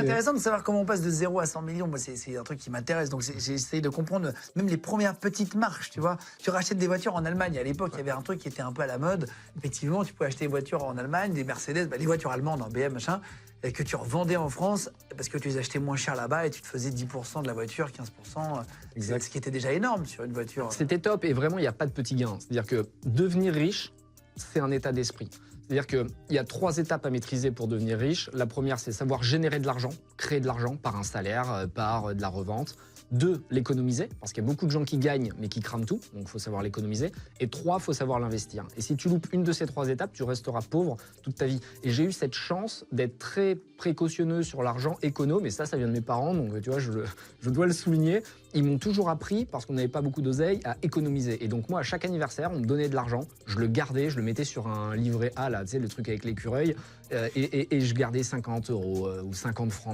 intéressant de savoir comment on passe de 0 à 100 millions. Moi, c'est un truc qui m'intéresse. Donc, j'essaye de comprendre même les premières petites marches, tu vois. Tu rachètes des voitures en Allemagne. À l'époque, il y avait un truc qui était un peu à la mode. Effectivement, tu pouvais acheter des voitures en Allemagne, des Mercedes, les voitures allemandes, en BM, machin, que tu revendais en France parce que tu les achetais moins cher là-bas et tu te faisais 10% de la voiture, 15%. Exact. Ce qui était déjà énorme sur une voiture. C'était top et vraiment, il n'y a pas de petit gain. C'est-à-dire que devenir riche, c'est un état d'esprit. C'est-à-dire qu'il y a 3 étapes à maîtriser pour devenir riche. La première, c'est savoir générer de l'argent, créer de l'argent par un salaire, par de la revente. 2, l'économiser, parce qu'il y a beaucoup de gens qui gagnent mais qui crament tout, donc il faut savoir l'économiser. Et 3, il faut savoir l'investir. Et si tu loupes une de ces 3 étapes, tu resteras pauvre toute ta vie. Et j'ai eu cette chance d'être très précautionneux sur l'argent, économe, et ça vient de mes parents, donc tu vois, je dois le souligner. Ils m'ont toujours appris, parce qu'on n'avait pas beaucoup d'oseille, à économiser. Et donc moi, à chaque anniversaire, on me donnait de l'argent, je le gardais, je le mettais sur un livret A, là, tu sais, le truc avec l'écureuil, et je gardais 50 € ou 50 francs.